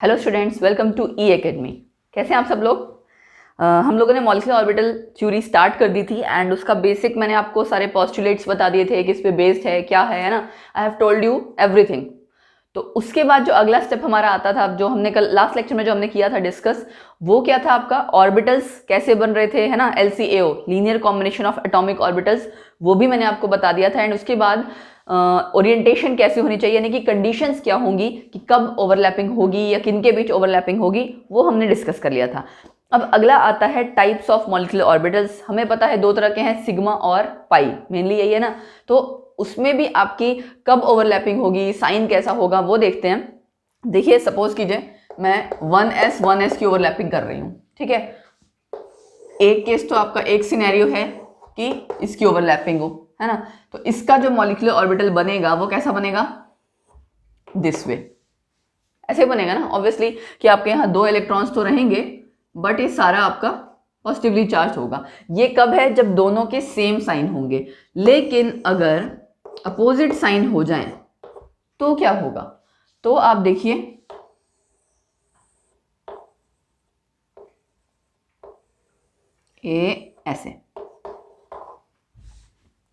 Hello students, welcome to E academy. कैसे हैं आप सब लोग? हम लोगों ने मॉलिक्यूलर ऑर्बिटल थ्योरी स्टार्ट कर दी थी एंड उसका बेसिक मैंने आपको सारे पोस्टुलेट्स बता दिए थे कि इस पे बेस्ड है क्या है ना। I have told you everything. तो उसके बाद जो अगला स्टेप हमारा आता था, जो हमने कल लास्ट लेक्चर में जो हमने किया था डिस्कस, वो क्या था आपका? ऑर्बिटल्स कैसे बन रहे थे, है ना, LCAO, linear combination of atomic orbitals, वो भी मैंने आपको बता दिया था। एंड उसके बाद ओरिएंटेशन कैसी होनी चाहिए, यानी कि कंडीशंस क्या होंगी कि कब ओवरलैपिंग होगी या किन के बीच ओवरलैपिंग होगी, वो हमने डिस्कस कर लिया था। अब अगला आता है टाइप्स ऑफ मॉलिक्यूलर ऑर्बिटल्स। हमें पता है दो तरह के हैं, सिग्मा और पाई, मेनली यही है ना। तो उसमें भी आपकी कब ओवरलैपिंग होगी, साइन कैसा होगा, वो देखते हैं। देखिए, सपोज कीजिए मैं 1s की ओवरलैपिंग कर रही हूँ, ठीक है। एक केस तो आपका एक सिनेरियो है कि इसकी ओवरलैपिंग हो, है ना। तो इसका जो मॉलिक्यूलर ऑर्बिटल बनेगा वो कैसा बनेगा? दिस वे, ऐसे बनेगा ना ऑब्वियसली, कि आपके यहाँ दो इलेक्ट्रॉन्स तो रहेंगे बट ये सारा आपका पॉजिटिवली चार्ज होगा। ये कब है? जब दोनों के सेम साइन होंगे। लेकिन अगर अपोजिट साइन हो जाए तो क्या होगा? तो आप देखिए, ये ऐसे।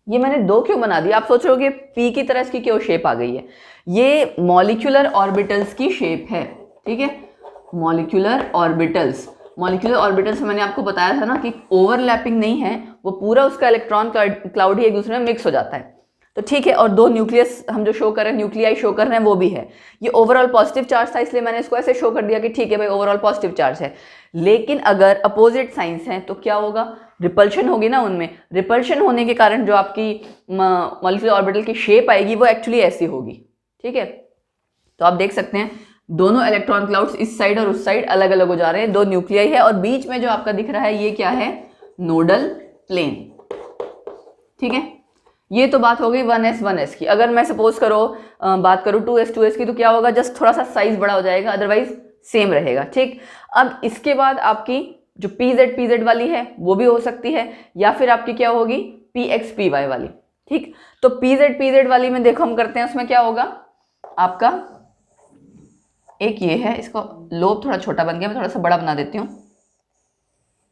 ये मैंने दो क्यों बना दिया? आप सोच रहे हो कि पी की तरह इसकी क्यों शेप आ गई है? ये मॉलिक्यूलर ऑर्बिटल्स की शेप है, ठीक है। मॉलिक्यूलर ऑर्बिटल्स मैंने आपको बताया था ना कि ओवरलैपिंग नहीं है, वो पूरा उसका इलेक्ट्रॉन क्लाउड ही एक दूसरे में मिक्स हो जाता है। तो ठीक है, और दो न्यूक्लियस हम जो शो कर रहे हैं, न्यूक्लियाई शो कर रहे हैं, वो भी है। ये ओवरऑल पॉजिटिव चार्ज था, इसलिए मैंने इसको ऐसे शो कर दिया कि ठीक है भाई, ओवरऑल पॉजिटिव चार्ज है। लेकिन अगर अपोजिट साइंस हैं तो क्या होगा? रिपल्शन होगी ना उनमें। रिपल्शन होने के कारण जो आपकी मॉलिक्यूलर ऑर्बिटल की शेप आएगी वो एक्चुअली ऐसी होगी, ठीक है। तो आप देख सकते हैं दोनों इलेक्ट्रॉन क्लाउड्स इस साइड और उस साइड अलग अलग हो जा रहे हैं, दो न्यूक्लियाई है, और बीच में जो आपका दिख रहा है ये क्या है? नोडल प्लेन, ठीक है। ये तो बात हो गई 1s की। अगर मैं सपोज करो बात करूं 2s की, तो क्या होगा? जस्ट थोड़ा सा साइज बड़ा हो जाएगा, अदरवाइज सेम रहेगा, ठीक। अब इसके बाद आपकी जो pz वाली है वो भी हो सकती है, या फिर आपकी क्या होगी? px py वाली, ठीक। तो pz वाली में देखो हम करते हैं, उसमें क्या होगा आपका? एक ये है, इसको लोब थोड़ा छोटा बन गया, मैं थोड़ा सा बड़ा बना देती हूँ,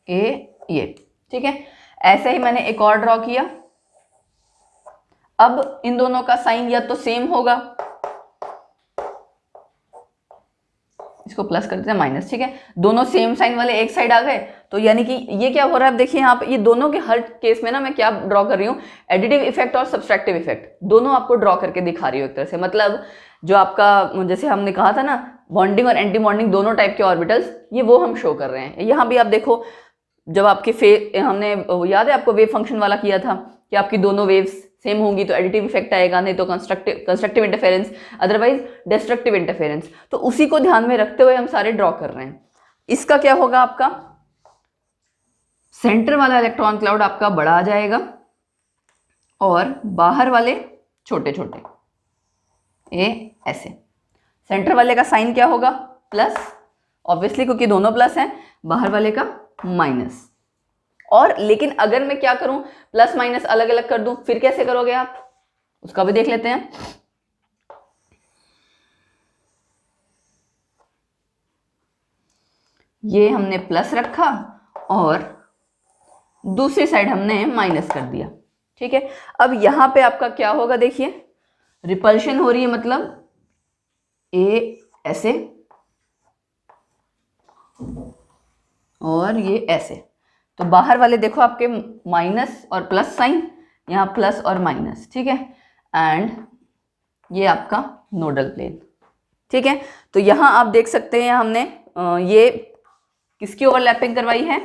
ये, ठीक है। ऐसे ही मैंने एक और ड्रॉ किया। अब इन दोनों का साइन या तो सेम होगा, इसको प्लस कर देते हैं माइनस, ठीक है। दोनों सेम साइन वाले एक साइड आ गए, तो यानी कि ये क्या हो रहा है? अब देखिए यहाँ पे ये दोनों के हर केस में ना मैं क्या ड्रॉ कर रही हूँ? एडिटिव इफेक्ट और सब्सट्रैक्टिव इफेक्ट दोनों आपको ड्रॉ करके दिखा रही हूँ एक तरह से। मतलब जो आपका, जैसे हमने कहा था ना, बॉन्डिंग और एंटी बॉन्डिंग दोनों टाइप के ऑर्बिटल्स, ये वो हम शो कर रहे हैं। यहाँ भी आप देखो, जब आपके हमने याद है आपको वेव फंक्शन वाला किया था कि आपकी दोनों वेव्स सेम होंगी तो एडिटिव इफेक्ट आएगा, नहीं तो constructive interference, otherwise destructive interference. तो उसी को ध्यान में रखते हुए हम सारे ड्रॉ कर रहे हैं। इसका क्या होगा? आपका सेंटर वाला इलेक्ट्रॉन क्लाउड आपका बड़ा आ जाएगा और बाहर वाले छोटे छोटे, ये ऐसे। सेंटर वाले का साइन क्या होगा? प्लस, ऑब्वियसली क्योंकि दोनों प्लस हैं, बाहर वाले का माइनस। और लेकिन अगर मैं क्या करूं, प्लस माइनस अलग अलग कर दूं, फिर कैसे करोगे आप? उसका भी देख लेते हैं। ये हमने प्लस रखा और दूसरी साइड हमने माइनस कर दिया, ठीक है। अब यहां पे आपका क्या होगा? देखिए, रिपल्शन हो रही है, मतलब ए ऐसे और ये ऐसे। तो बाहर वाले देखो आपके माइनस और प्लस साइन, यहाँ प्लस और माइनस, ठीक है। एंड ये आपका नोडल प्लेन, ठीक है। तो यहाँ आप देख सकते हैं हमने ये किसकी ओवरलैपिंग करवाई है?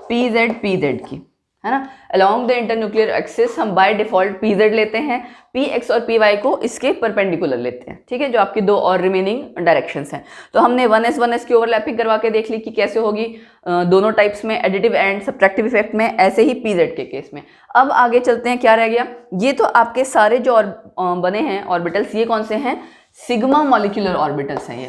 pz की, है ना। अलोंग द इंटरन्यूक्लियर एक्सिस हम बाय डिफॉल्ट pz लेते हैं, px और py को इसके परपेंडिकुलर लेते हैं, ठीक है, जो आपकी दो और रिमेनिंग डायरेक्शंस हैं। तो हमने 1s की ओवरलैपिंग करवा के देख ली कि कैसे होगी दोनों टाइप्स में, एडिटिव एंड सब्ट्रैक्टिव इफेक्ट में, ऐसे ही pz के केस में। अब आगे चलते हैं, क्या रह गया? ये तो आपके सारे जो बने हैं ऑर्बिटल्स, ये कौन से हैं? सिग्मा मॉलिक्यूलर ऑर्बिटल्स हैं ये,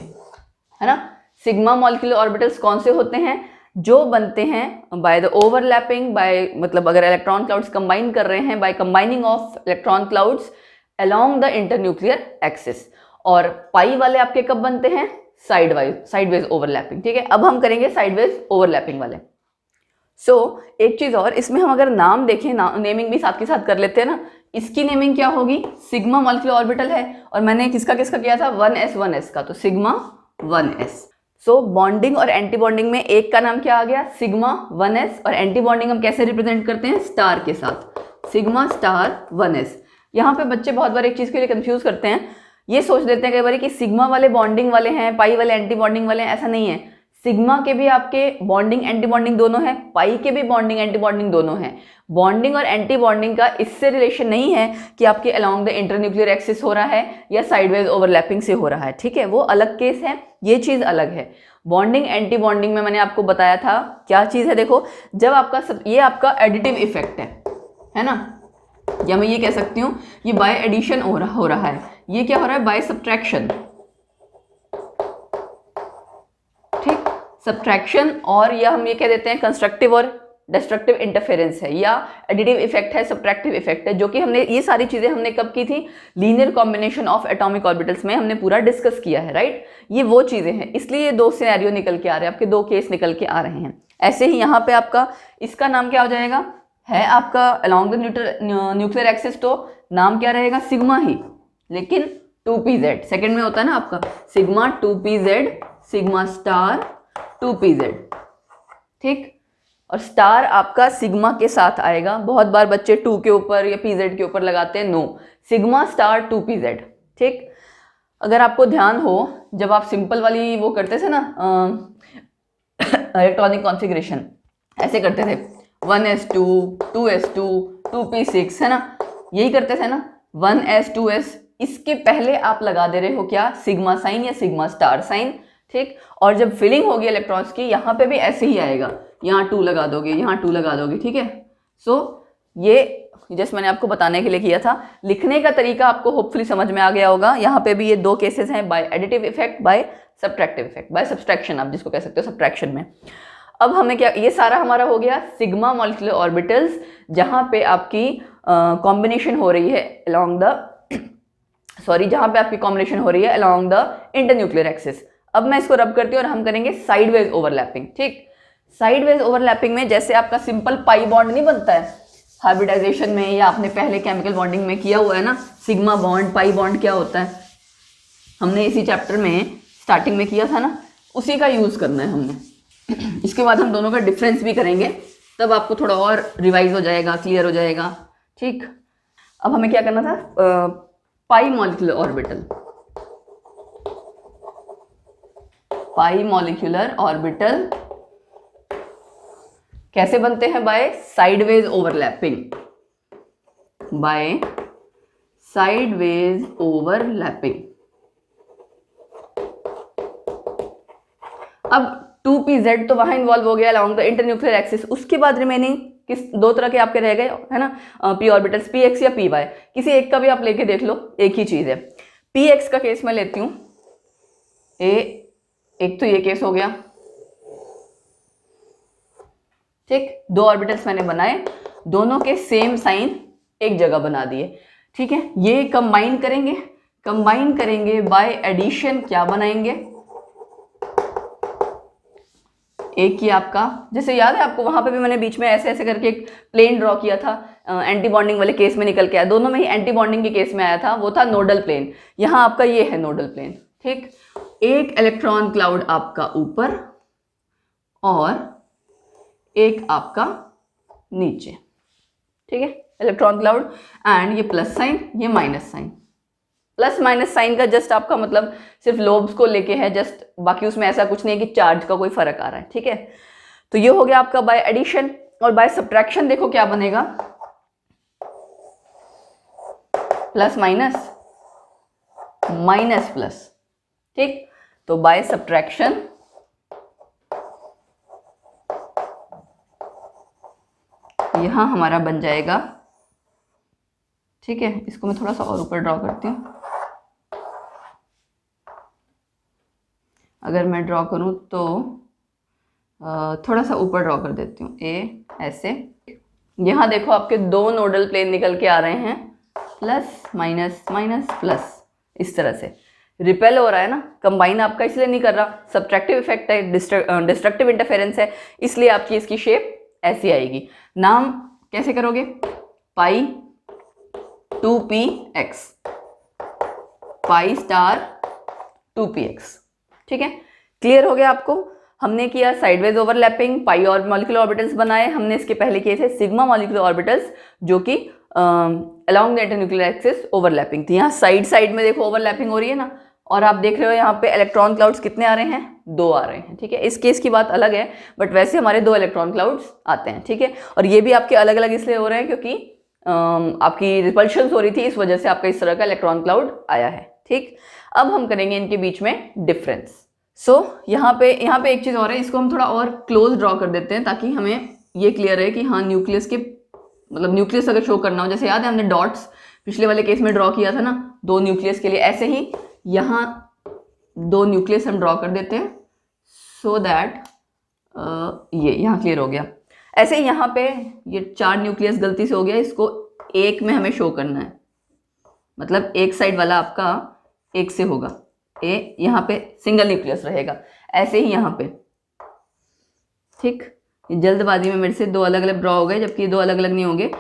है ना। सिग्मा मॉलिक्यूलर ऑर्बिटल्स कौन से होते हैं? जो बनते हैं बाय द ओवरलैपिंग, बाय मतलब अगर इलेक्ट्रॉन क्लाउड्स कंबाइन कर रहे हैं, by combining of electron clouds along the internuclear axis. और पाई वाले आपके कब बनते हैं? Sideways overlapping. ठीक है, अब हम करेंगे साइडवेज ओवरलैपिंग वाले। एक चीज और, इसमें हम अगर नाम देखें, नेमिंग भी साथ के साथ कर लेते हैं ना। इसकी नेमिंग क्या होगी, सिग्मा मॉलिक्यूलर ऑर्बिटल है, और मैंने किसका किसका किया था, 1s का, तो सिग्मा 1s। बॉन्डिंग और एंटी बॉन्डिंग में एक का नाम क्या आ गया, सिग्मा 1s, और एंटी बॉन्डिंग हम कैसे रिप्रेजेंट करते हैं, स्टार के साथ, सिग्मा स्टार 1s। यहाँ पे बच्चे बहुत बार एक चीज के लिए कंफ्यूज करते हैं, ये सोच लेते हैं कई बार कि सिग्मा वाले बॉन्डिंग वाले हैं, पाई वाले एंटी बॉन्डिंग वाले हैं। ऐसा नहीं है, सिग्मा के भी आपके बॉन्डिंग एंटी बॉन्डिंग दोनों है, पाई के भी बॉन्डिंग एंटी बॉन्डिंग दोनों है। बॉन्डिंग और एंटी बॉन्डिंग का इससे रिलेशन नहीं है कि आपके अलोंग द इंटरन्यूक्लियर एक्सिस हो रहा है या साइडवेज ओवरलैपिंग से हो रहा है। ठीक है, वो अलग केस है, ये चीज अलग है। बॉन्डिंग एंटी बॉन्डिंग में मैंने आपको बताया था क्या चीज है, देखो जब आपका ये आपका एडिटिव इफेक्ट है ना, या मैं ये कह सकती हूँ ये बाय एडिशन हो रहा है, ये क्या हो रहा है, बाय सब्ट्रैक्शन। ठीक, सब्ट्रैक्शन, और या हम ये कह देते हैं कंस्ट्रक्टिव और डिस्ट्रक्टिव इंटरफेरेंस है, या एडिटिव इफेक्ट है, सब्ट्रैक्टिव इफेक्ट है, जो कि हमने ये सारी चीजें हमने कब की थी, linear combination of atomic orbitals में हमने पूरा डिस्कस किया है, राइट। ये वो चीजें हैं, इसलिए ये दो सिनेरियो निकल के आ रहे हैं, आपके दो केस निकल के आ रहे हैं। ऐसे ही यहाँ पे आपका इसका नाम क्या हो जाएगा, है आपका अलोंग द न्यूक्लियर एक्सिस, तो नाम क्या रहेगा, सिग्मा ही, लेकिन 2pz सेकंड में होता है ना आपका, sigma 2pz, sigma star 2pz। ठीक, और स्टार आपका सिग्मा के साथ आएगा। बहुत बार बच्चे 2 के ऊपर या pz के ऊपर लगाते हैं, नो, सिग्मा स्टार 2pz। ठीक, अगर आपको ध्यान हो, जब आप सिंपल वाली वो करते थे ना इलेक्ट्रॉनिक कॉन्फ़िगरेशन, ऐसे करते थे 1s2 2s2 2p6, है ना, यही करते थे ना, 1s 2s, इसके पहले आप लगा दे रहे हो क्या, सिग्मा साइन या सिग्मा स्टार साइन। ठीक, और जब फिलिंग होगी इलेक्ट्रॉन्स की, यहाँ पे भी ऐसे ही आएगा, यहाँ 2 लगा दोगे, यहाँ 2 लगा दोगे। ठीक है, ये जस्ट मैंने आपको बताने के लिए किया था। लिखने का तरीका आपको होपफुली समझ में आ गया होगा। यहाँ पे भी ये दो केसेस हैं, by additive effect, by subtractive effect, by subtraction आप जिसको कह सकते हो, सब्ट्रैक्शन में। अब हमें क्या, ये सारा हमारा हो गया सिग्मा मॉलिक्यूलर ऑर्बिटल्स, जहाँ पे आपकी कॉम्बिनेशन हो रही है अलोंग द जहाँ पे आपकी कॉम्बिनेशन हो रही है अलोंग द इंटरन्यूक्लियर एक्सिस। अब मैं इसको रब करती हूँ और हम करेंगे साइडवेज ओवरलैपिंग। ठीक, साइडवेज ओवरलैपिंग में जैसे आपका सिंपल पाई बॉन्ड नहीं बनता है हाइब्रिडाइजेशन में, या आपने पहले केमिकल बॉन्डिंग में किया हुआ है ना, सिग्मा बॉन्ड पाई बॉन्ड क्या होता है, हमने इसी चैप्टर में स्टार्टिंग में किया था ना, उसी का यूज करना है हमने। इसके बाद हम दोनों का डिफरेंस भी करेंगे, तब आपको थोड़ा और रिवाइज हो जाएगा, क्लियर हो जाएगा। ठीक, अब हमें क्या करना था, pi molecular orbital, pi molecular orbital कैसे बनते हैं, by sideways overlapping, by sideways overlapping. अब 2pz तो वहां इन्वॉल्व हो गया अलोंग द इंटरन्यूक्लियर एक्सिस। उसके बाद रिमेनिंग किस दो तरह के आपके रह गए, है ना, p ऑर्बिटल्स, px या py, किसी एक का भी आप लेके देख लो, एक ही चीज है। px का केस मैं लेती हूं, एक तो ये केस हो गया। ठीक, दो ऑर्बिटल्स मैंने बनाए, दोनों के सेम साइन एक जगह बना दिए। ठीक है, ये कंबाइन करेंगे बाय एडिशन, क्या बनाएंगे, एक ही आपका, जैसे याद है आपको, वहां पे भी मैंने बीच में ऐसे ऐसे करके एक प्लेन ड्रॉ किया था, एंटी बॉन्डिंग वाले केस में निकल के आया, दोनों में ही एंटी बॉन्डिंग के केस में आया था, वो था नोडल प्लेन। यहाँ आपका ये है नोडल प्लेन। ठीक, एक इलेक्ट्रॉन क्लाउड आपका ऊपर और एक आपका नीचे। ठीक है, इलेक्ट्रॉन क्लाउड, एंड ये प्लस साइन, ये minus sign. Plus minus sign का जस्ट आपका मतलब सिर्फ लोब्स को लेके है, जस्ट, बाकी उसमें ऐसा कुछ नहीं है कि चार्ज का कोई फर्क आ रहा है। ठीक है, तो ये हो गया आपका बाय एडिशन। और बाय सब्ट्रैक्शन देखो क्या बनेगा, प्लस माइनस, माइनस प्लस। ठीक, तो बाय सब्ट्रैक्शन यहां हमारा बन जाएगा। ठीक है, इसको मैं थोड़ा सा और ऊपर ड्रॉ करती हूँ। अगर मैं ड्रॉ करूँ तो थोड़ा सा ऊपर ड्रॉ कर देती हूँ, ए ऐसे। यहाँ देखो आपके दो नोडल प्लेन निकल के आ रहे हैं, प्लस माइनस माइनस प्लस, इस तरह से। रिपेल हो रहा है ना, कंबाइन आपका इसलिए नहीं कर रहा, सब्ट्रैक्टिव इफेक्ट है, डिस्ट्रक्टिव इंटरफेरेंस है, इसलिए आपकी इसकी शेप ऐसी आएगी। नाम कैसे करोगे, पाई 2px, पाई स्टार 2px, ठीक है। क्लियर हो गया आपको। हमने किया साइडवेज ओवरलैपिंग, पाई और मॉलिक्यूलर ऑर्बिटल्स बनाए। हमने इसके पहले किए थे सिग्मा मॉलिक्यूलर ऑर्बिटल्स, जो कि along the internuclear axis overlapping थी। यहाँ साइड साइड में देखो ओवरलैपिंग हो रही है ना, और आप देख रहे हो यहाँ पे इलेक्ट्रॉन क्लाउड्स कितने आ रहे हैं, 2 आ रहे हैं, ठीक है। इस केस की बात अलग है, बट वैसे हमारे 2 इलेक्ट्रॉन क्लाउड्स आते हैं, ठीक है। और ये भी आपके अलग अलग इसलिए हो रहे हैं क्योंकि आपकी रिपल्शन हो रही थी, इस वजह से आपका इस तरह का इलेक्ट्रॉन क्लाउड आया है, ठीक। अब हम करेंगे इनके बीच में डिफरेंस। यहाँ पे एक चीज़ और है, इसको हम थोड़ा और क्लोज ड्रॉ कर देते हैं ताकि हमें ये क्लियर है कि हाँ न्यूक्लियस के मतलब न्यूक्लियस अगर शो करना हो, जैसे याद है हमने डॉट्स पिछले वाले केस में ड्रॉ किया था ना 2 न्यूक्लियस के लिए, ऐसे ही यहाँ 2 न्यूक्लियस हम ड्रॉ कर देते हैं सो दैट ये यहाँ क्लियर हो गया। ऐसे ही यहाँ पे ये 4 न्यूक्लियस गलती से हो गया, इसको एक में हमें शो करना है, मतलब एक साइड वाला आपका एक से होगा, ए यहाँ पे सिंगल न्यूक्लियस रहेगा, ऐसे ही यहाँ पे, ठीक। जल्दबाजी में मेरे से 2 अलग अलग ड्रॉ हो गए, जबकि 2 अलग अलग नहीं होंगे,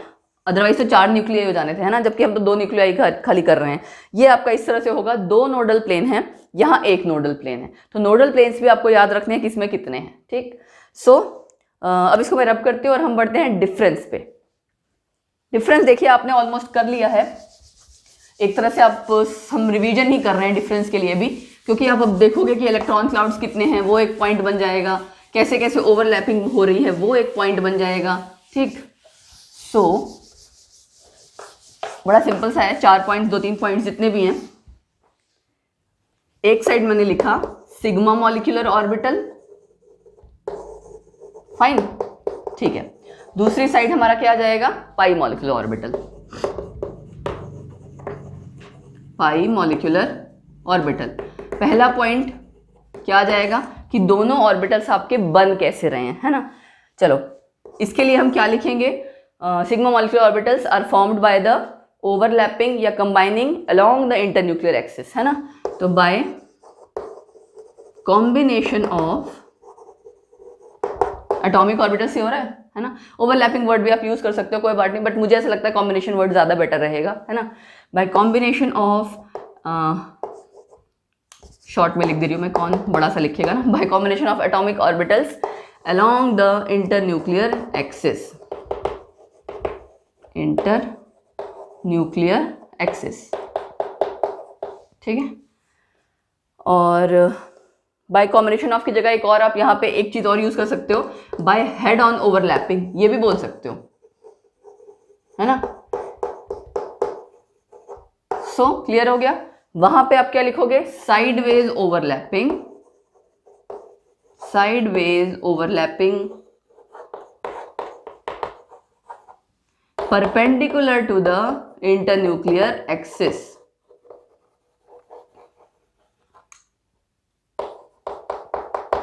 अदरवाइज तो 4 न्यूक्लियाई हो जाने थे, है ना, जबकि हम तो 2 न्यूक्लियाई खाली कर रहे हैं। ये आपका इस तरह से होगा, 2 नोडल प्लेन है, यहाँ 1 नोडल प्लेन है, तो नोडल प्लेन्स भी आपको याद रखने हैं किसमें कितने हैं, ठीक। अब इसको मैं रब करती हूँ और हम बढ़ते हैं डिफरेंस पे। डिफरेंस देखिए आपने ऑलमोस्ट कर लिया है, एक तरह से आप हम रिवीजन ही कर रहे हैं डिफरेंस के लिए भी, क्योंकि आप अब देखोगे कि इलेक्ट्रॉन क्लाउड्स कितने हैं वो एक पॉइंट बन जाएगा, कैसे कैसे ओवरलैपिंग हो रही है वो एक पॉइंट बन जाएगा, ठीक। बड़ा सिंपल सा है, 4 पॉइंट्स 2-3 पॉइंट्स जितने भी हैं। एक साइड मैंने लिखा सिग्मा मॉलिक्यूलर ऑर्बिटल, फाइन, ठीक है। दूसरी साइड हमारा क्या आ जाएगा, पाई molecular orbital, pi molecular orbital. पहला पॉइंट क्या आ जाएगा कि दोनों ऑर्बिटल्स आपके बन कैसे रहे हैं, है ना। चलो इसके लिए हम क्या लिखेंगे, sigma molecular orbitals are formed by the overlapping या combining along the internuclear axis, है ना। तो by combination of atomic orbital से हो रहा है ना। ओवरलैपिंग वर्ड भी आप यूज कर सकते हो, कोई बात नहीं, बट मुझे ऐसा लगता है कॉम्बिनेशन वर्ड ज्यादा बेटर रहेगा, है ना। बाय कॉम्बिनेशन ऑफ, शॉर्ट में लिख दे रही हूँ मैं, कौन बड़ा सा लिखेगा ना, bye combination of atomic orbitals along the internuclear axis, internuclear axis, ठीक है। और बाय कॉम्बिनेशन ऑफ की जगह एक और आप यहाँ पे एक चीज और यूज कर सकते हो, बाय हेड ऑन ओवरलैपिंग, ये भी बोल सकते हो, है ना। क्लियर हो गया। वहां पे आप क्या लिखोगे, sideways overlapping, sideways overlapping perpendicular to the internuclear axis,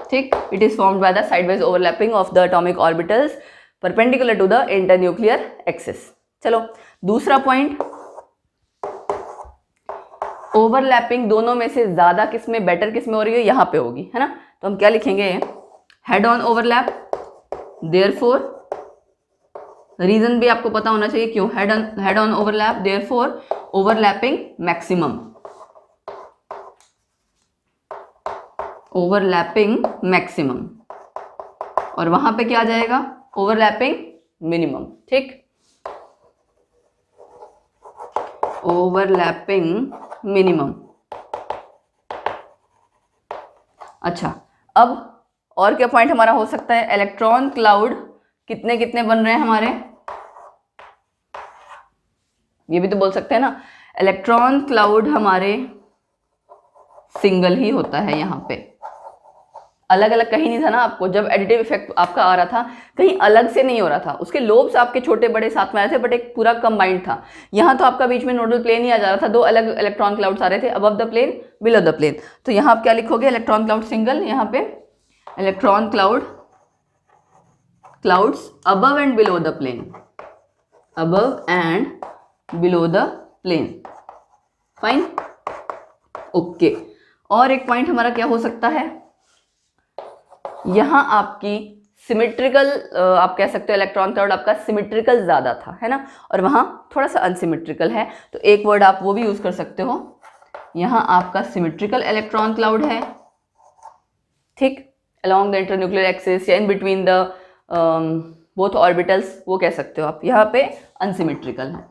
ठीक। It is formed by the sideways overlapping of the atomic orbitals perpendicular to the internuclear axis. चलो दूसरा पॉइंट, ओवरलैपिंग दोनों में से ज्यादा किसमें बेटर किसमें हो रही है, यहां पे होगी, है ना। तो हम क्या लिखेंगे, head on overlap, therefore, reason भी आपको पता होना चाहिए क्यों, head on overlap, therefore overlapping maximum, overlapping maximum, और वहां पे क्या आ जाएगा, ओवरलैपिंग मिनिमम, ठीक। Overlapping minimum. अच्छा, अब और क्या पॉइंट हमारा हो सकता है, इलेक्ट्रॉन क्लाउड कितने कितने बन रहे हैं हमारे, ये भी तो बोल सकते हैं ना। इलेक्ट्रॉन क्लाउड हमारे सिंगल ही होता है, यहाँ पे अलग अलग कहीं नहीं था ना, आपको जब एडिटिव इफेक्ट आपका आ रहा था कहीं अलग से नहीं हो रहा था, उसके लोब्स आपके छोटे बड़े साथ में आए थे, बट एक पूरा कंबाइंड था। यहाँ तो आपका बीच में नोडल प्लेन ही आ जा रहा था, 2 अलग इलेक्ट्रॉन क्लाउड्स आ रहे थे, above the plane below the plane. तो यहाँ आप क्या लिखोगे, इलेक्ट्रॉन क्लाउड सिंगल, यहाँ पे electron clouds above and below the plane, above and below the plane, fine. Okay और एक पॉइंट हमारा क्या हो सकता है, यहाँ आपकी सिमेट्रिकल, आप कह सकते हो इलेक्ट्रॉन क्लाउड आपका सिमेट्रिकल ज़्यादा था, है ना, और वहाँ थोड़ा सा अनसिमेट्रिकल है, तो एक वर्ड आप वो भी यूज़ कर सकते हो, यहाँ आपका सिमेट्रिकल इलेक्ट्रॉन क्लाउड है, ठीक, along the internuclear axis या in between the both orbitals, वो कह सकते हो आप, यहाँ पे अनसिमेट्रिकल है।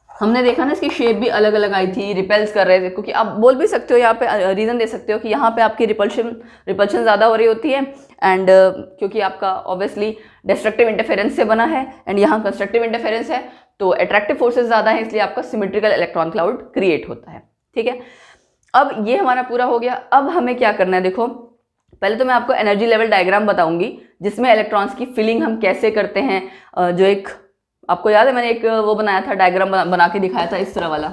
हमने देखा ना इसकी शेप भी अलग अलग आई थी, रिपेल्स कर रहे थे, क्योंकि आप बोल भी सकते हो यहाँ पे रीज़न दे सकते हो कि यहाँ पे आपकी रिपल्शन ज़्यादा हो रही होती है, एंड क्योंकि आपका ऑब्वियसली डिस्ट्रक्टिव इंटरफेरेंस से बना है एंड यहाँ कंस्ट्रक्टिव इंटरफेरेंस है, तो अट्रैक्टिव फोर्सेज ज़्यादा है, इसलिए आपका सिमेट्रिकल इलेक्ट्रॉन क्लाउड क्रिएट होता है, ठीक है। अब ये हमारा पूरा हो गया। अब हमें क्या करना है, देखो पहले तो मैं आपको एनर्जी लेवल डायग्राम बताऊंगी जिसमें इलेक्ट्रॉन्स की फिलिंग हम कैसे करते हैं, जो एक आपको याद है मैंने एक वो बनाया था, डायग्राम बना के दिखाया था इस तरह वाला,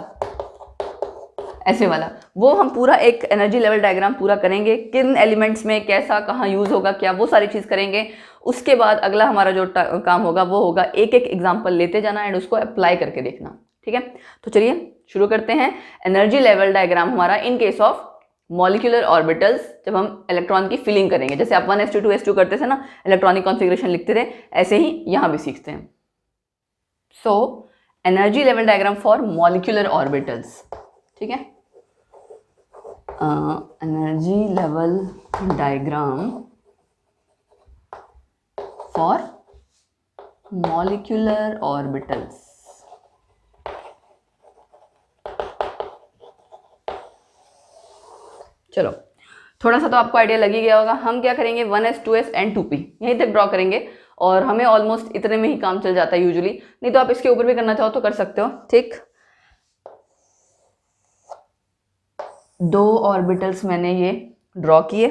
ऐसे वाला, वो हम पूरा एक एनर्जी लेवल डायग्राम पूरा करेंगे, किन एलिमेंट्स में कैसा कहाँ यूज़ होगा क्या, वो सारी चीज़ करेंगे। उसके बाद अगला हमारा जो काम होगा वो होगा एक एक एग्जाम्पल लेते जाना एंड उसको अप्लाई करके देखना, ठीक है। तो चलिए शुरू करते हैं। एनर्जी लेवल डायग्राम हमारा in case of molecular orbitals, जब हम इलेक्ट्रॉन की फिलिंग करेंगे, जैसे आप 1s2 2s2 करते थे ना, इलेक्ट्रॉनिक कॉन्फ़िगरेशन लिखते थे, ऐसे ही यहाँ भी सीखते हैं। So energy level diagram for molecular orbitals, ठीक है, energy level diagram for molecular orbitals. चलो थोड़ा सा तो आपको आइडिया लग ही गया होगा। हम क्या करेंगे, 1s 2s एंड 2p यहीं तक ड्रॉ करेंगे और हमें ऑलमोस्ट इतने में ही काम चल जाता है यूजुअली, नहीं तो आप इसके ऊपर भी करना चाहो तो कर सकते हो, ठीक। 2 ऑर्बिटल्स मैंने ये ड्रॉ किए,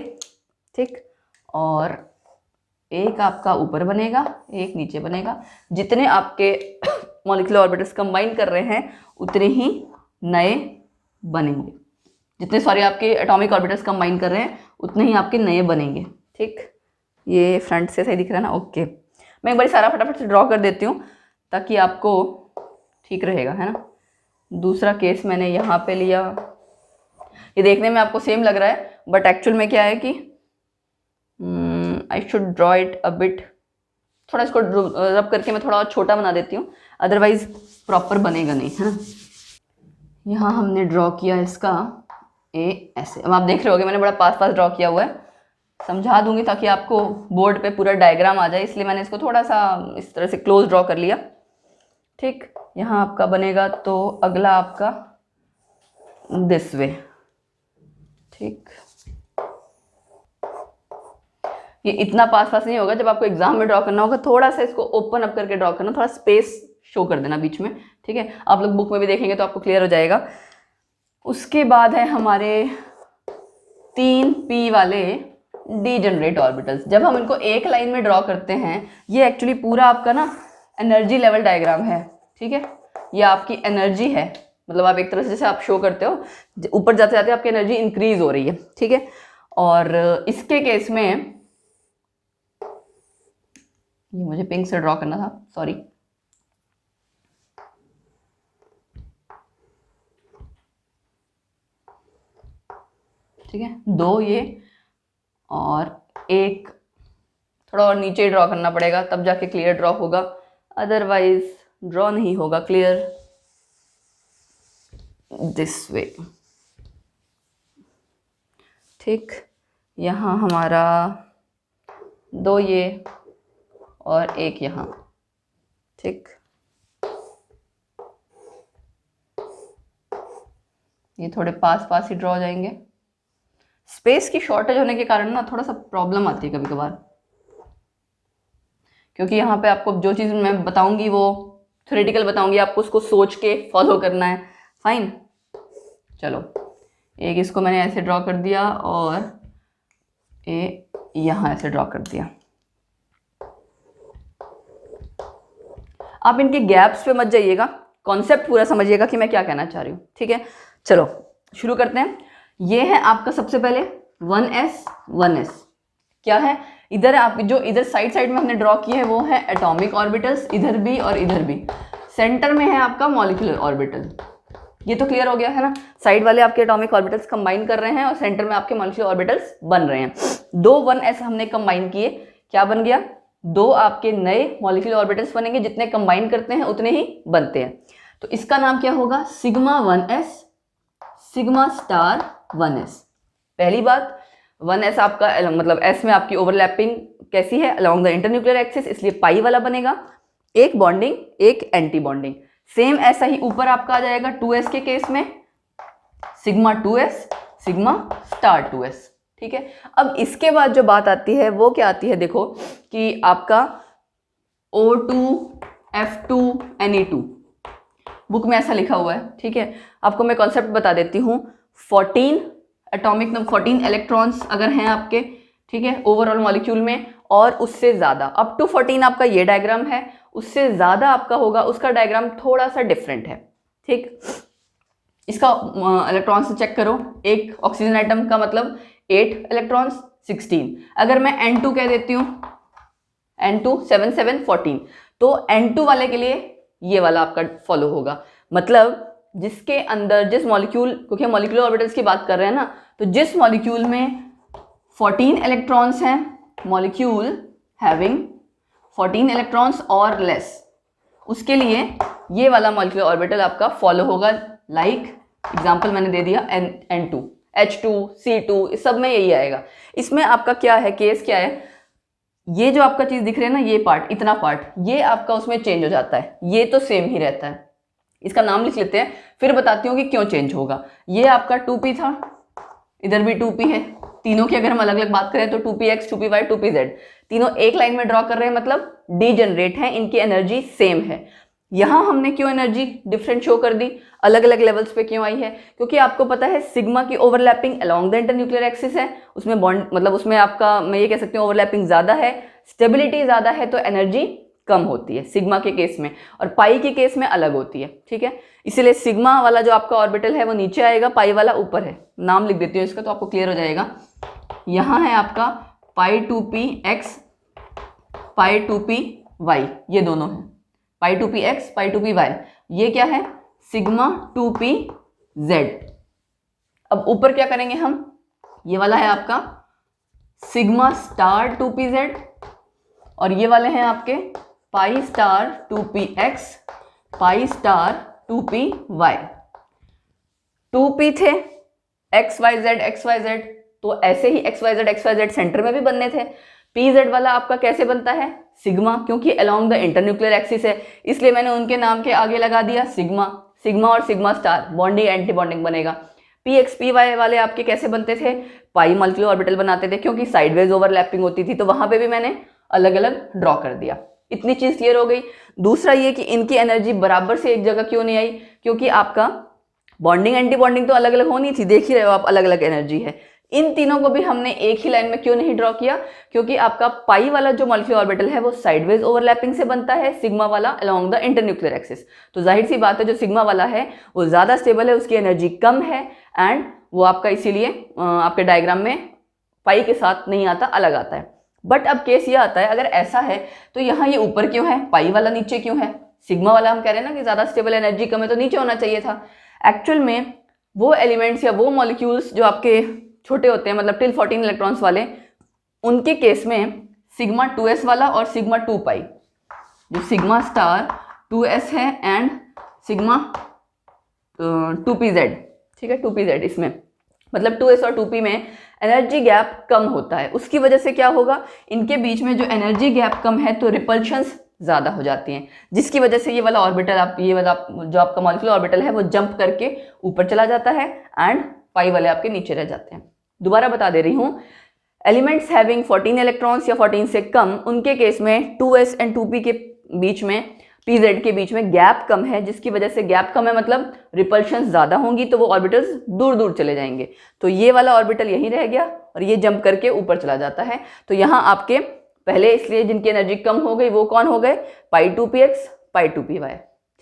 ठीक, और एक आपका ऊपर बनेगा एक नीचे बनेगा। जितने आपके मॉलिक्यूलर ऑर्बिटल्स कंबाइन कर रहे हैं उतने ही नए बनेंगे, जितने सॉरी आपके एटॉमिक ऑर्बिटल्स कंबाइन कर रहे हैं उतने ही आपके नए बनेंगे, ठीक। ये फ्रंट से सही दिख रहा है ना, ओके। मैं एक बार सारा फटाफट से ड्रॉ कर देती हूँ ताकि आपको ठीक रहेगा, है ना। दूसरा केस मैंने यहाँ पे लिया, ये देखने में आपको सेम लग रहा है बट एक्चुअल में क्या है कि I should draw it a bit, थोड़ा इसको रब करके मैं थोड़ा और छोटा बना देती हूँ, अदरवाइज प्रॉपर बनेगा नहीं, है ना। यहाँ हमने ड्रॉ किया इसका ए ऐसे, अब आप देख रहे होगे मैंने बड़ा पास पास ड्रॉ किया हुआ है, समझा दूंगी ताकि आपको बोर्ड पे पूरा डायग्राम आ जाए, इसलिए मैंने इसको थोड़ा सा इस तरह से क्लोज ड्रॉ कर लिया, ठीक। यहाँ आपका बनेगा तो अगला आपका दिस वे, ठीक। ये इतना पास पास नहीं होगा, जब आपको एग्जाम में ड्रॉ करना होगा थोड़ा सा इसको ओपन अप करके ड्रॉ करना, थोड़ा स्पेस शो कर देना बीच में, ठीक है। आप लोग बुक में भी देखेंगे तो आपको क्लियर हो जाएगा। उसके बाद है हमारे 3p वाले डीजेनरेट ऑर्बिटल्स। जब हम इनको एक लाइन में ड्रॉ करते हैं, ये एक्चुअली पूरा आपका ना एनर्जी लेवल डायग्राम है, ठीक है। ये आपकी एनर्जी है, मतलब आप एक तरह से जैसे आप शो करते हो ऊपर जाते जाते आपकी एनर्जी इंक्रीज हो रही है, ठीक है। और इसके केस में ये मुझे पिंक से ड्रॉ करना था, सॉरी, ठीक है। 2 ये और एक थोड़ा और नीचे ड्रॉ करना पड़ेगा तब जाके क्लियर ड्रॉ होगा, अदरवाइज ड्रॉ नहीं होगा क्लियर। दिस वे, ठीक। यहाँ हमारा 2 ये और एक यहाँ, ठीक। ये थोड़े पास पास ही ड्रॉ हो जाएंगे। स्पेस की शॉर्टेज होने के कारण ना थोड़ा सा प्रॉब्लम आती है कभी कभार, क्योंकि यहाँ पे आपको जो चीज़ मैं बताऊंगी वो थ्योरेटिकल बताऊंगी, आपको उसको सोच के फॉलो करना है, फाइन। चलो एक इसको मैंने ऐसे ड्रॉ कर दिया और यहाँ ऐसे ड्रॉ कर दिया। आप इनके गैप्स पे मत जाइएगा, कॉन्सेप्ट पूरा समझिएगा कि मैं क्या कहना चाह रही हूँ, ठीक है। चलो शुरू करते हैं। ये है आपका सबसे पहले 1s क्या है, इधर आप जो इधर साइड साइड में हमने ड्रॉ किए हैं वो है एटॉमिक ऑर्बिटल्स, इधर भी और इधर भी। सेंटर में है आपका मॉलिक्यूलर ऑर्बिटल, ये तो क्लियर हो गया है ना। साइड वाले आपके एटॉमिक ऑर्बिटल्स कंबाइन कर रहे हैं और सेंटर में आपके मॉलिक्यूलर ऑर्बिटल्स बन रहे हैं। दो 1s हमने कंबाइन किए, क्या बन गया, दो आपके नए मॉलिक्यूलर ऑर्बिटल्स बनेंगे, जितने कंबाइन करते हैं उतने ही बनते हैं। तो इसका नाम क्या होगा, sigma 1s sigma star 1s। पहली बात 1s आपका मतलब s में आपकी ओवरलैपिंग कैसी है, अलोंग द इंटरन्यूक्लियर एक्सिस, इसलिए पाई वाला बनेगा, एक बॉन्डिंग एक एंटी बॉन्डिंग। सेम ऐसा ही ऊपर आपका आ जाएगा 2s के केस में, sigma 2s sigma star 2s। ठीक है, अब इसके बाद जो बात आती है वो क्या आती है, देखो कि आपका O2 F2 Ne2 बुक में ऐसा लिखा हुआ है। ठीक है, आपको मैं कॉन्सेप्ट बता देती हूँ। 14 एटॉमिक नंबर 14 इलेक्ट्रॉन्स अगर हैं आपके, ठीक है, ओवरऑल मॉलिक्यूल में, और उससे ज़्यादा अप टू 14 आपका ये डायग्राम है, उससे ज़्यादा आपका होगा उसका डायग्राम थोड़ा सा डिफरेंट है। ठीक, इसका इलेक्ट्रॉन से चेक करो, एक ऑक्सीजन आइटम का मतलब 8 इलेक्ट्रॉन्स 16। अगर मैं N2 कह देती हूँ, N2 7 7 14, तो N2 वाले के लिए ये वाला आपका फॉलो होगा। मतलब जिसके अंदर जिस मॉलिक्यूल, क्योंकि हम मॉलिक्यूलर ऑर्बिटल्स की बात कर रहे हैं ना, तो जिस मॉलिक्यूल में 14 इलेक्ट्रॉन्स हैं, मॉलिक्यूल हैविंग 14 इलेक्ट्रॉन्स और लेस, उसके लिए ये वाला मॉलिक्यूलर ऑर्बिटल आपका फॉलो होगा। लाइक एग्जांपल मैंने दे दिया N2, H2, C2, इस सब में यही आएगा। इसमें आपका क्या है, केस क्या है, ये जो आपका चीज दिख रहा है ना, ये पार्ट, इतना पार्ट, ये आपका उसमें चेंज हो जाता है, ये तो सेम ही रहता है। इसका नाम लिख लेते हैं, फिर बताती हूँ कि क्यों चेंज होगा। ये आपका 2p था, इधर भी 2p है, तीनों की अगर हम अलग अलग बात करें तो 2px 2py 2pz, तीनों एक लाइन में ड्रॉ कर रहे हैं, मतलब डीजनरेट है, इनकी एनर्जी सेम है। यहां हमने क्यों एनर्जी डिफरेंट शो कर दी, अलग अलग लेवल्स पे क्यों आई है, क्योंकि आपको पता है सिग्मा की overlapping along the internuclear axis है, उसमें बॉन्ड मतलब उसमें आपका मैं ये कह सकती हूँ ओवरलैपिंग ज्यादा है, स्टेबिलिटी ज्यादा है, तो एनर्जी कम होती है सिग्मा के केस में, और पाई के केस में अलग होती है। ठीक है, इसीलिए सिग्मा वाला जो आपका ऑर्बिटल है वो नीचे आएगा, पाई वाला ऊपर है। नाम लिख देती हूँ इसका तो आपको क्लियर हो जाएगा। यहाँ है आपका पाई 2p x पाई 2p y, ये दोनों है पाई 2p x पाई 2p y, ये क्या है, सिग्मा 2p z। अब ऊपर क्या करेंगे हम, ये वाला है आपका सिग्मा स्टार 2p z, और ये वाले हैं आपके pi star 2p x pi star 2p y। 2p थे x y z, तो ऐसे ही x y z सेंटर में भी बनने थे। pz वाला आपका कैसे बनता है, सिग्मा, क्योंकि अलोंग द इंटरन्यूक्लियर एक्सिस है, इसलिए मैंने उनके नाम के आगे लगा दिया सिग्मा। सिग्मा और sigma star bonding anti bonding बनेगा। px py वाले आपके कैसे बनते थे, पाई मॉलिक्यूलर ऑर्बिटल बनाते थे, क्योंकि साइडवेज ओवरलैपिंग होती थी, तो वहां पे भी मैंने अलग अलग ड्रॉ कर दिया। इतनी चीज क्लियर हो गई। दूसरा ये कि इनकी एनर्जी बराबर से एक जगह क्यों नहीं आई, क्योंकि आपका बॉन्डिंग एंटी बॉन्डिंग तो अलग अलग होनी थी, देख ही रहे हो आप, अलग अलग एनर्जी है। इन तीनों को भी हमने एक ही लाइन में क्यों नहीं ड्रॉ किया, क्योंकि आपका पाई वाला जो मॉलिक्यूलर ऑर्बिटल है वो साइडवेज ओवरलैपिंग से बनता है, सिग्मा वाला अलोंग द इंटरन्यूक्लियर एक्सिस। तो जाहिर सी बात है जो सिग्मा वाला है वो ज्यादा स्टेबल है, उसकी एनर्जी कम है, एंड वो आपका इसीलिए आपके डायग्राम में पाई के साथ नहीं आता, अलग आता है। बट अब केस ये आता है, अगर ऐसा है तो यहाँ ये ऊपर क्यों है, पाई वाला नीचे क्यों है, सिग्मा वाला हम कह रहे हैं ना कि ज्यादा स्टेबल एनर्जी कम है तो नीचे होना चाहिए था। एक्चुअल में वो एलिमेंट्स या वो मॉलिक्यूल्स जो आपके छोटे होते हैं, मतलब टिल 14 इलेक्ट्रॉन्स वाले, उनके केस में सिग्मा 2s वाला और सिग्मा 2 पाई, जो सिग्मा स्टार 2s है एंड सिग्मा 2pz, ठीक है 2pz, इसमें मतलब 2s और 2p में एनर्जी गैप कम होता है। उसकी वजह से क्या होगा, इनके बीच में जो एनर्जी गैप कम है तो रिपल्शंस ज़्यादा हो जाती हैं, जिसकी वजह से ये वाला ऑर्बिटल ये वाला जो आपका मॉलिक्यूलर ऑर्बिटल है वो जंप करके ऊपर चला जाता है एंड पाई वाले आपके नीचे रह जाते हैं। दोबारा बता दे रही हूँ, एलिमेंट्स हैविंग 14 इलेक्ट्रॉन्स या 14 से कम, उनके केस में 2s एंड 2p के बीच में, pz के बीच में गैप कम है, जिसकी वजह से गैप कम है मतलब रिपल्शन ज़्यादा होंगी, तो वो ऑर्बिटल्स दूर दूर चले जाएंगे। तो ये वाला ऑर्बिटल यहीं रह गया और ये जंप करके ऊपर चला जाता है। तो यहाँ आपके पहले इसलिए जिनकी एनर्जी कम हो गई वो कौन हो गए, पाई 2px पाई 2py।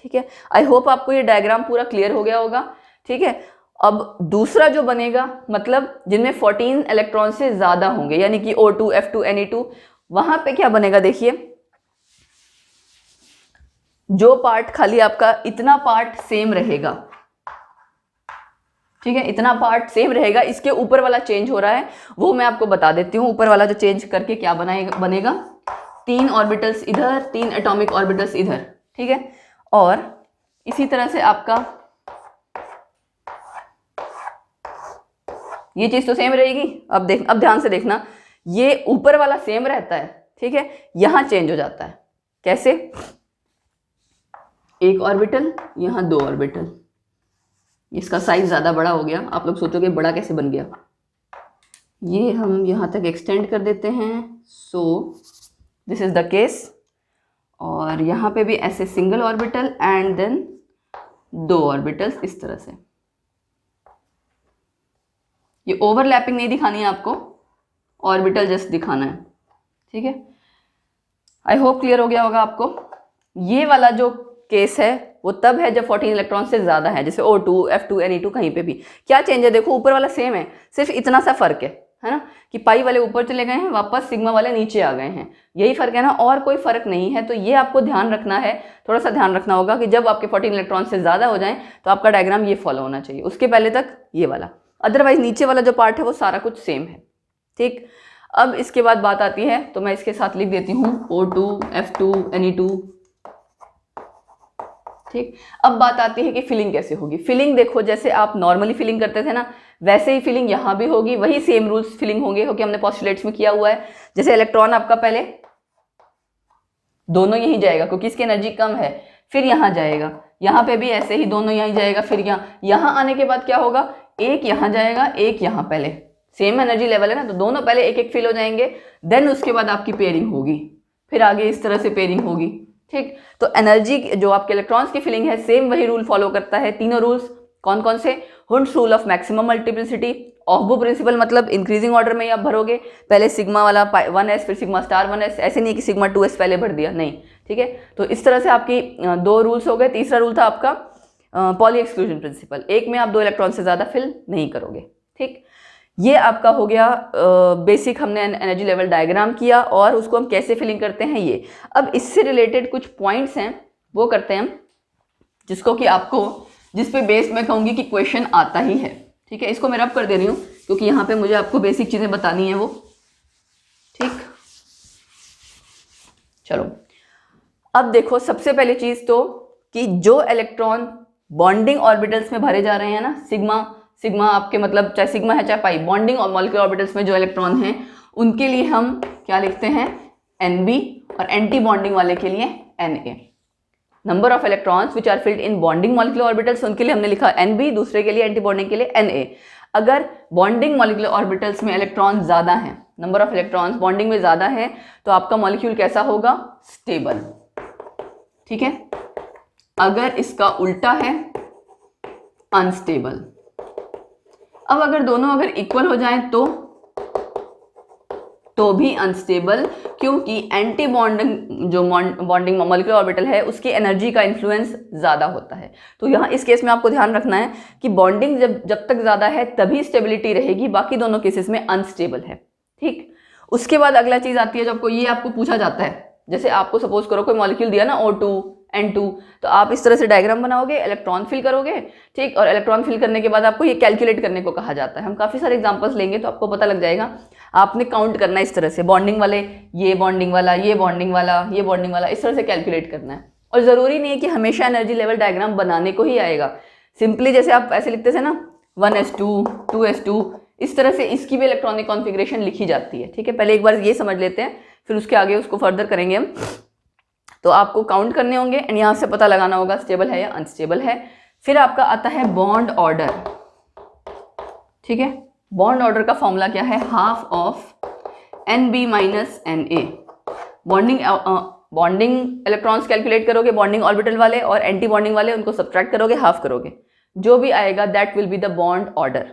ठीक है, आई होप आपको ये डायग्राम पूरा क्लियर हो गया होगा। ठीक है, अब दूसरा जो बनेगा, मतलब जिनमें 14 इलेक्ट्रॉन से ज्यादा होंगे, यानी कि O2 F2 Ne2, वहां पे क्या बनेगा, देखिए जो पार्ट खाली आपका इतना पार्ट सेम रहेगा, ठीक है, इतना पार्ट सेम रहेगा, इसके ऊपर वाला चेंज हो रहा है, वो मैं आपको बता देती हूँ। ऊपर वाला जो चेंज करके क्या बनेगा, 3 ऑर्बिटल्स इधर, 3 एटॉमिक ऑर्बिटल्स इधर, ठीक है। और इसी तरह से आपका ये चीज तो सेम रहेगी। अब ध्यान से देखना, ये ऊपर वाला सेम रहता है, ठीक है, यहां चेंज हो जाता है। कैसे, एक ऑर्बिटल, यहां 2 ऑर्बिटल, इसका साइज ज्यादा बड़ा हो गया। आप लोग सोचोगे बड़ा कैसे बन गया, ये हम यहां तक एक्सटेंड कर देते हैं, so this is the case. और यहाँ पे भी ऐसे single orbital and then 2 orbitals इस तरह से। ये ओवरलैपिंग नहीं दिखानी है आपको, ऑर्बिटल जस्ट दिखाना है, ठीक है। आई होप क्लियर हो गया होगा आपको। ये वाला जो केस है वो तब है जब 14 इलेक्ट्रॉन से ज़्यादा है, जैसे O2, F2, Ne2, कहीं पे भी। क्या चेंज है, देखो ऊपर वाला सेम है, सिर्फ इतना सा फर्क है ना, कि पाई वाले ऊपर चले गए हैं, वापस सिग्मा वाले नीचे आ गए हैं, यही फर्क है ना, और कोई फर्क नहीं है। तो ये आपको ध्यान रखना है, थोड़ा सा ध्यान रखना होगा कि जब आपके 14 इलेक्ट्रॉन से ज़्यादा हो जाएं तो आपका डायग्राम ये फॉलो होना चाहिए, उसके पहले तक ये वाला, अदरवाइज नीचे वाला जो पार्ट है वो सारा कुछ सेम है, ठीक। अब इसके बाद बात आती है, तो मैं इसके साथ लिख देती हूँ O2, F2, Ne2, ठीक। अब बात आती है कि फिलिंग कैसे होगी। फिलिंग देखो, जैसे आप नॉर्मली फिलिंग करते थे ना, वैसे ही फिलिंग यहाँ भी होगी, वही सेम रूल्स फिलिंग होंगे, क्योंकि हमने पोस्टुलेट्स में किया हुआ है। जैसे इलेक्ट्रॉन आपका पहले दोनों यहीं जाएगा क्योंकि इसकी एनर्जी कम है, फिर यहाँ जाएगा, यहाँ पे भी ऐसे ही दोनों यहीं जाएगा, फिर यहाँ आने के बाद क्या होगा, एक यहाँ जाएगा, एक यहाँ, पहले सेम एनर्जी लेवल है ना, तो दोनों पहले एक एक फिल हो जाएंगे, देन उसके बाद आपकी पेयरिंग होगी, फिर आगे इस तरह से पेयरिंग होगी, ठीक। तो एनर्जी जो आपके इलेक्ट्रॉन्स की फिलिंग है, सेम वही रूल फॉलो करता है। तीनों रूल्स कौन कौन से, Hund's rule of maximum multiplicity, Aufbau principle, मतलब इंक्रीजिंग ऑर्डर में आप भरोगे, पहले सिग्मा वाला 1s, फिर सिग्मा स्टार 1s, ऐसे नहीं कि सिग्मा 2s पहले भर दिया, नहीं, ठीक है। तो इस तरह से आपकी 2 रूल्स हो गए। तीसरा रूल था आपका पॉली एक्सक्लूजन प्रिंसिपल, एक में आप 2 इलेक्ट्रॉन से ज़्यादा फिल नहीं करोगे, ठीक। ये आपका हो गया बेसिक, हमने एनर्जी लेवल डायग्राम किया और उसको हम कैसे फिलिंग करते हैं ये। अब इससे रिलेटेड कुछ पॉइंट्स हैं, वो करते हैं हम, जिसको कि आपको, जिस पे बेस मैं कहूँगी कि क्वेश्चन आता ही है, ठीक है। इसको मैं रब कर दे रही हूँ क्योंकि यहाँ पे मुझे आपको बेसिक चीज़ें बतानी है वो, ठीक। चलो अब देखो, सबसे पहली चीज़ तो कि जो इलेक्ट्रॉन बॉन्डिंग ऑर्बिटल्स में भरे जा रहे हैं ना, सिग्मा आपके मतलब चाहे सिग्मा है चाहे पाई, बॉन्डिंग और मॉलिक्यूलर ऑर्बिटल्स में जो इलेक्ट्रॉन हैं उनके लिए हम क्या लिखते हैं, Nb, और एंटी बॉन्डिंग वाले के लिए Na। Number of electrons which are filled in bonding molecular orbitals, उनके लिए हमने लिखा Nb, दूसरे के लिए एंटी बॉन्डिंग के लिए Na। अगर बॉन्डिंग मॉलिक्यूलर ऑर्बिटल्स में इलेक्ट्रॉन ज़्यादा हैं, नंबर ऑफ इलेक्ट्रॉन्स बॉन्डिंग में ज़्यादा है, तो आपका मॉलिक्यूल कैसा होगा, स्टेबल, ठीक है। अगर इसका उल्टा है, अनस्टेबल। अब अगर दोनों अगर इक्वल हो जाएं तो भी अनस्टेबल, क्योंकि एंटी बॉन्डिंग जो बॉन्डिंग मॉलिक्यूलर ऑर्बिटल है उसकी एनर्जी का इन्फ्लुएंस ज़्यादा होता है। तो यहाँ इस केस में आपको ध्यान रखना है कि बॉन्डिंग जब तक ज़्यादा है तभी स्टेबिलिटी रहेगी, बाकी दोनों केसेस में अनस्टेबल है, ठीक। उसके बाद अगला चीज़ आती है, जब आपको ये आपको पूछा जाता है, जैसे आपको सपोज करो कोई मॉलिक्यूल दिया ना O2, N2, तो आप इस तरह से डायग्राम बनाओगे, इलेक्ट्रॉन फिल करोगे, ठीक। और इलेक्ट्रॉन फिल करने के बाद आपको ये कैलकुलेट करने को कहा जाता है। हम काफ़ी सारे एग्जांपल्स लेंगे तो आपको पता लग जाएगा। आपने काउंट करना है इस तरह से, बॉन्डिंग वाले, ये बॉन्डिंग वाला, ये बॉन्डिंग वाला, ये बॉन्डिंग वाला, इस तरह से कैलकुलेट करना है। और ज़रूरी नहीं है कि हमेशा एनर्जी लेवल डायग्राम बनाने को ही आएगा। सिंपली जैसे आप ऐसे लिखते थे ना 1s2, 2s2, इस तरह से इसकी भी इलेक्ट्रॉनिक कॉन्फ़िगरेशन लिखी जाती है, ठीक है। पहले एक बार ये समझ लेते हैं, फिर उसके आगे उसको फर्दर करेंगे हम। तो आपको काउंट करने होंगे एंड यहाँ से पता लगाना होगा स्टेबल है या अनस्टेबल है। फिर आपका आता है बॉन्ड ऑर्डर, ठीक है। बॉन्ड ऑर्डर का फॉर्मूला क्या है, half of Nb minus Na। Bonding electrons calculate करोगे, बॉन्डिंग ऑर्बिटल वाले और एंटी बॉन्डिंग वाले, उनको सब्ट्रैक्ट करोगे, हाफ करोगे, जो भी आएगा that will be the bond order,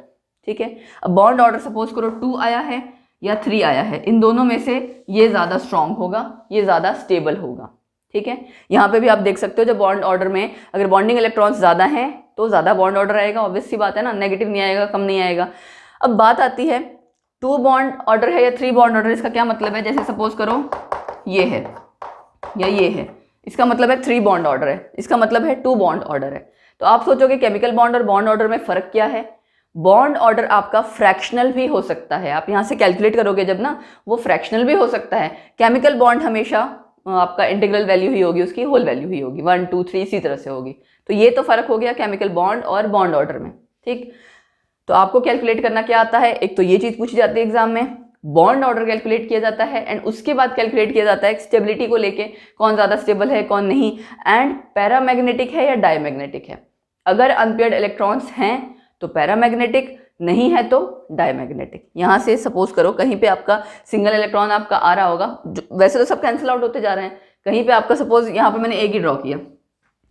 ठीक है। अब बॉन्ड ऑर्डर सपोज करो 2 आया है या 3 आया है, इन दोनों में से ये ज़्यादा स्ट्रांग होगा, ये ज़्यादा स्टेबल होगा, ठीक है। यहाँ पे भी आप देख सकते हो, जब बॉन्ड ऑर्डर में अगर बॉन्डिंग इलेक्ट्रॉन्स ज़्यादा हैं तो ज़्यादा बॉन्ड ऑर्डर आएगा, ऑब्वियस सी बात है ना, नेगेटिव नहीं आएगा, कम नहीं आएगा। अब बात आती है 2 बॉन्ड ऑर्डर है या 3 बॉन्ड ऑर्डर, इसका क्या मतलब है, जैसे सपोज करो ये है या ये है, इसका मतलब है 3 बॉन्ड ऑर्डर है, इसका मतलब है 2 बॉन्ड ऑर्डर है। तो आप सोचोगे केमिकल बॉन्ड और बॉन्ड ऑर्डर में फ़र्क क्या है, बॉन्ड ऑर्डर आपका फ्रैक्शनल भी हो सकता है, आप यहाँ से कैलकुलेट करोगे जब ना, वो फ्रैक्शनल भी हो सकता है। केमिकल बॉन्ड हमेशा आपका इंटीग्रल वैल्यू ही होगी, उसकी होल वैल्यू ही होगी, 1 2 3 इसी तरह से होगी। तो ये तो फर्क हो गया केमिकल बॉन्ड और बॉन्ड ऑर्डर में, ठीक। तो आपको कैलकुलेट करना क्या आता है, एक तो ये चीज पूछी जाती है एग्जाम में, बॉन्ड ऑर्डर कैलकुलेट किया जाता है, एंड उसके बाद कैलकुलेट किया जाता है स्टेबिलिटी को लेके, कौन ज्यादा स्टेबल है कौन नहीं, एंड पैरामैग्नेटिक है या डायमैग्नेटिक है। अगर अनपेयर्ड इलेक्ट्रॉन्स हैं तो पैरामैग्नेटिक, नहीं है तो डायमैग्नेटिक। यहाँ से सपोज करो कहीं पे आपका सिंगल इलेक्ट्रॉन आपका आ रहा होगा, वैसे तो सब कैंसिल आउट होते जा रहे हैं, कहीं पे आपका सपोज यहाँ पे मैंने एक ही ड्रॉ किया,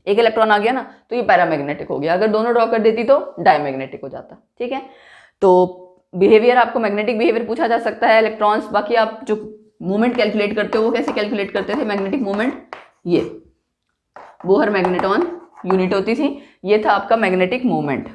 एक इलेक्ट्रॉन आ गया ना, तो ये पैरामैग्नेटिक हो गया, अगर दोनों ड्रॉ कर देती तो डायमैग्नेटिक हो जाता, ठीक है। तो बिहेवियर आपको मैग्नेटिक बिहेवियर पूछा जा सकता है इलेक्ट्रॉन्स। बाकी आप जो मूवमेंट कैलकुलेट करते हो वो कैसे कैलकुलेट करते थे, मैग्नेटिक मूवमेंट, ये बोहर मैग्नेटॉन यूनिट होती थी, ये था आपका मैग्नेटिक मूवमेंट,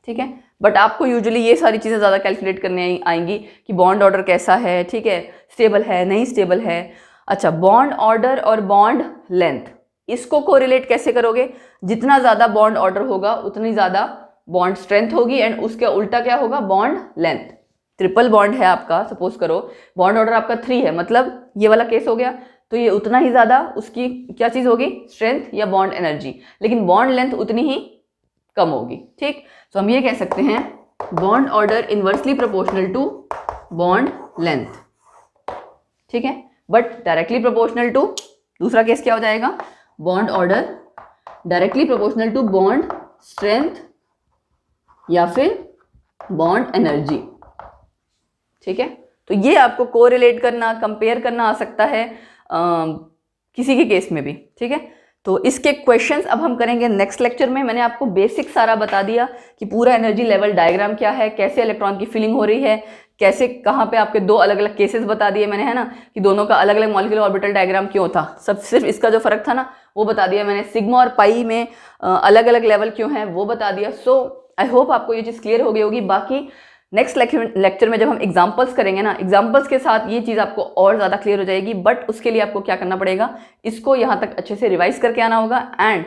ठीक है। बट आपको यूजुअली ये सारी चीज़ें ज़्यादा कैलकुलेट करने आएंगी कि बॉन्ड ऑर्डर कैसा है, ठीक है, स्टेबल है नहीं स्टेबल है। अच्छा, बॉन्ड ऑर्डर और बॉन्ड लेंथ, इसको कोरिलेट कैसे करोगे, जितना ज़्यादा बॉन्ड ऑर्डर होगा उतनी ज़्यादा बॉन्ड स्ट्रेंथ होगी, एंड उसके उल्टा क्या होगा, बॉन्ड लेंथ। ट्रिपल बॉन्ड है आपका, सपोज करो बॉन्ड ऑर्डर आपका 3 है, मतलब ये वाला केस हो गया, तो ये उतना ही ज़्यादा उसकी क्या चीज़ होगी, स्ट्रेंथ या बॉन्ड एनर्जी, लेकिन बॉन्ड लेंथ उतनी ही कम होगी, ठीक। तो हम ये कह सकते हैं bond order inversely proportional to bond length, ठीक है, बट डायरेक्टली प्रोपोर्शनल टू, दूसरा केस क्या हो जाएगा, bond order directly proportional to bond strength या फिर बॉन्ड एनर्जी, ठीक है। तो ये आपको कोरिलेट करना, कंपेयर करना आ सकता है किसी के केस में भी, ठीक है। तो इसके क्वेश्चंस अब हम करेंगे नेक्स्ट लेक्चर में। मैंने आपको बेसिक सारा बता दिया कि पूरा एनर्जी लेवल डायग्राम क्या है, कैसे इलेक्ट्रॉन की फिलिंग हो रही है, कैसे कहाँ पे आपके दो अलग अलग केसेस बता दिए मैंने, है ना, कि दोनों का अलग अलग मॉलिक्यूलर ऑर्बिटल डायग्राम क्यों था, सब सिर्फ इसका जो फर्क था ना वो बता दिया मैंने। सिग्मा और पाई में अलग अलग लेवल क्यों है वो बता दिया। सो आई होप आपको ये चीज़ क्लियर हो गई होगी। बाकी नेक्स्ट लेक्चर में जब हम एग्जाम्पल्स करेंगे ना, एग्जाम्पल्स के साथ ये चीज़ आपको और ज़्यादा क्लियर हो जाएगी। बट उसके लिए आपको क्या करना पड़ेगा, इसको यहाँ तक अच्छे से रिवाइज करके आना होगा, एंड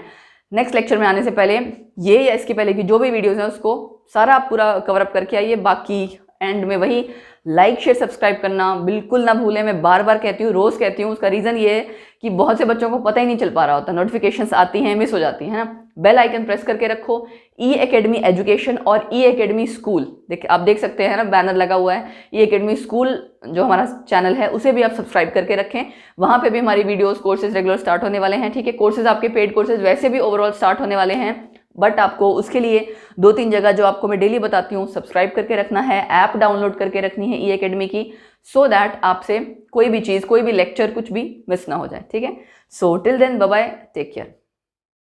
नेक्स्ट लेक्चर में आने से पहले ये या इसके पहले की जो भी वीडियोस हैं उसको सारा आप पूरा कवर अप करके आइए। बाकी एंड में वही लाइक शेयर सब्सक्राइब करना बिल्कुल ना भूलें। मैं बार बार कहती हूँ, रोज़ कहती हूँ, उसका रीज़न ये है कि बहुत से बच्चों को पता ही नहीं चल पा रहा होता, नोटिफिकेशंस आती हैं मिस हो जाती हैं ना। बेल आइकन प्रेस करके रखो। ई एकेडमी एजुकेशन और ई एकेडमी स्कूल, आप देख सकते हैं ना, बैनर लगा हुआ है। ई एकेडमी स्कूल जो हमारा चैनल है उसे भी आप सब्सक्राइब करके रखें, वहाँ पे भी हमारी वीडियोस कोर्सेज रेगुलर स्टार्ट होने वाले हैं, ठीक है। कोर्सेज आपके पेड कोर्सेज वैसे भी ओवरऑल स्टार्ट होने वाले हैं, बट आपको उसके लिए 2-3 जगह जो आपको मैं डेली बताती हूँ सब्सक्राइब करके रखना है, ऐप डाउनलोड करके रखनी है ई एकेडमी की, सो दैट आपसे कोई भी चीज़, कोई भी लेक्चर कुछ भी मिस ना हो जाए, ठीक है। So till then bye bye, take care.